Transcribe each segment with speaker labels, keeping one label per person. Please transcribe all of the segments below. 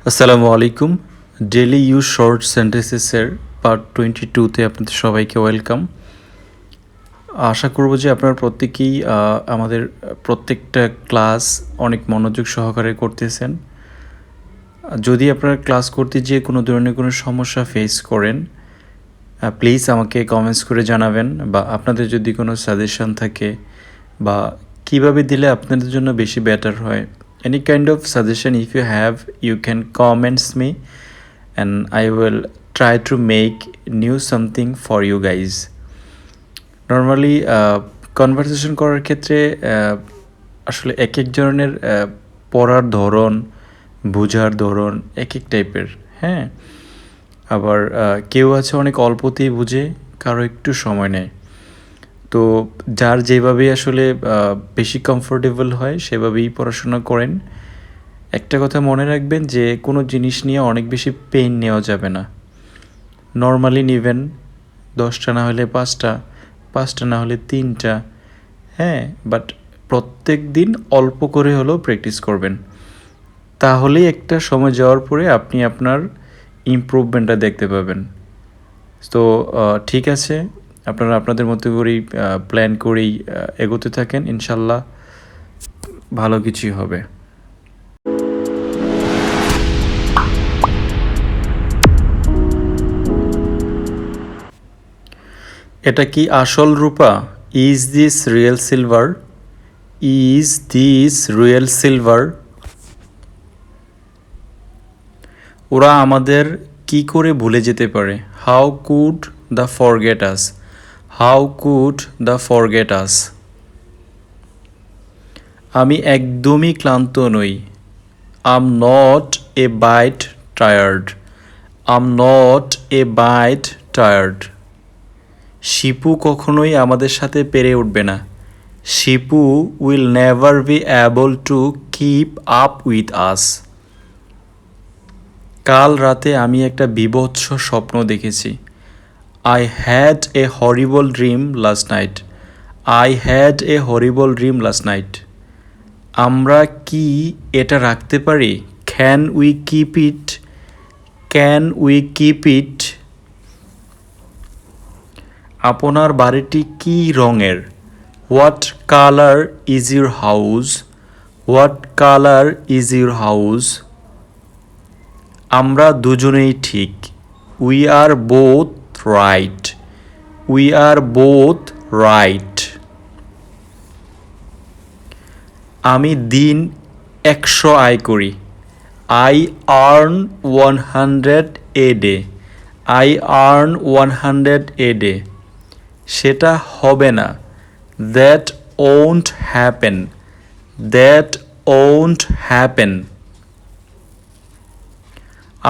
Speaker 1: আসসালামু আলাইকুম। Daily use short সেন্টেন্সেসের part 22তে আপনাদের সবাইকে ওয়েলকাম। আশা করব যে আপনারা প্রত্যেকেই আমাদের প্রত্যেকটা ক্লাস অনেক মনোযোগ সহকারে করতেছেন। যদি আপনারা ক্লাস করতে যেয়ে কোনো ধরনের কোনো সমস্যা ফেস করেন, প্লিজ আমাকে কমেন্টস করে জানাবেন, বা আপনাদের যদি কোনো সাজেশন থাকে বা কিভাবে দিলে আপনাদের জন্য বেশি বেটার হয়, any kind of suggestion if you have, you can comments me and I will try to make new something for you guys. Normally conversation করার ক্ষেত্রে আসলে এক এক ধরনের পড়ার ধরন, বোঝার ধরন এক এক টাইপের। হ্যাঁ, আবার কেউ আছে অনেক অল্পতেই বুঝে, কারো একটু সময় নেয়। তো যার যেভাবে আসলে বেশি কমফোর্টেবল হয় সেভাবেই পড়াশোনা করেন। একটা কথা মনে রাখবেন যে কোনো জিনিস নিয়ে অনেক বেশি পেইন নেওয়া যাবে না। নর্মালি নেবেন 10টা না হলে 5টা, 5টা না হলে 3টা। হ্যাঁ, বাট প্রত্যেক দিন অল্প করে হলেও প্র্যাকটিস করবেন। তাহলেই একটা সময় যাওয়ার পরে আপনি আপনার ইমপ্রুভমেন্টটা দেখতে পাবেন। তো ঠিক আছে, আপনারা আপনাদের মতো করেই প্ল্যান করেই এগোতে থাকেন, ইনশাল্লাহ ভালো কিছুই হবে। এটা কি আসল রূপা? Is this real silver? Is this real silver? ওরা আমাদের কি করে ভুলে যেতে পারে? How could they forget us? How could they forget us? আমি একদমই ক্লান্ত নই। I'm not a bit tired. I'm not a bit tired. Shipu কখনোই আমাদের সাথে পেরে উঠবে না। Shipu will never be able to keep up with us. কাল রাতে আমি একটা বীভৎস স্বপ্ন দেখেছি। I had a horrible dream last night. I had a horrible dream last night. আমরা কি এটা রাখতে পারি? Can we keep it? Can we keep it? আপনার বাড়িটি কী রঙের? What colour is your house? What colour is your house? আমরা দুজনেই ঠিক। We are both right. We are both right. আমি দিন 100 আয় করি। I earn 100 a day. I earn 100 a day. সেটা হবে না। That won't happen. That won't happen.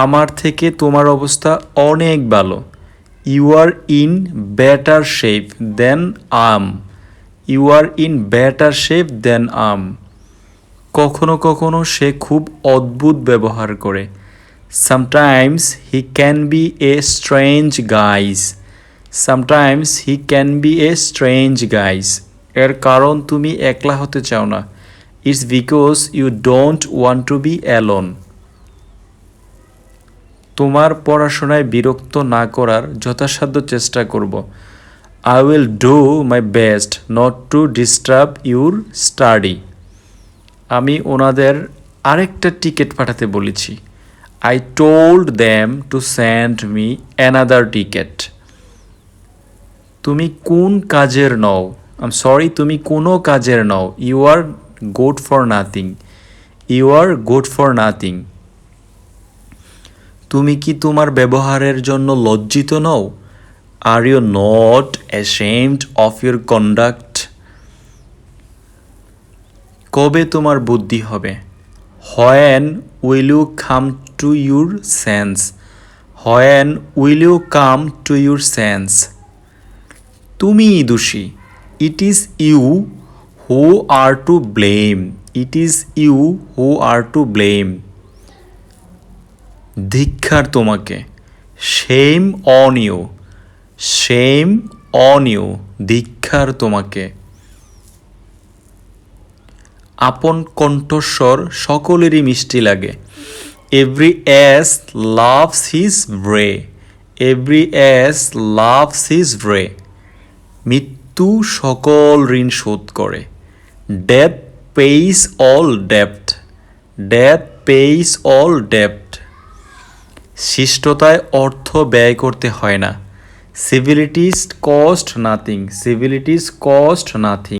Speaker 1: আমার থেকে তোমার অবস্থা অনেক ভালো। You are in better shape than I'm. You are in better shape than I'm. কখনো কখনো সে খুব অদ্ভুত ব্যবহার করে। Sometimes he can be a strange guys. Sometimes he can be a strange guys. এর কারণ তুমি একলা হতে চাও না। It's because you don't want to be alone. তোমার পড়াশোনায় বিরক্ত না করার যথাসাধ্য চেষ্টা করব। I will do my best not to disturb your study. আমি ওনাদের আরেকটা টিকিট পাঠাতে বলেছি। I told them to send me another ticket. তুমি কোন কাজের নও? আম সরি, তুমি কোনো কাজের নও। You are good for nothing. You are good for nothing. তুমি কি তোমার ব্যবহারের জন্য লজ্জিত নও? Are you not ashamed of your conduct? কবে তোমার বুদ্ধি হবে? When will you come to your sense? When will you come to your sense? তুমিই দোষী। It is you who are to blame. It is you who are to blame. ধিক্কার তোমাকে। Shame on you. Shame on you. ধিক্কার তোমাকে। আপন কণ্ঠস্বর সকলেরই মিষ্টি লাগে। Every ass loves his bray, every ass loves his bray. মৃত্যু সকল ঋণ শোধ করে। ডেথ পেইস অল ডেপ্ট, ডেথ পেইস অল ডেপ্ট। শিষ্টতায় অর্থ ব্যয় করতে হয় না। Civilities cost nothing, civilities cost nothing.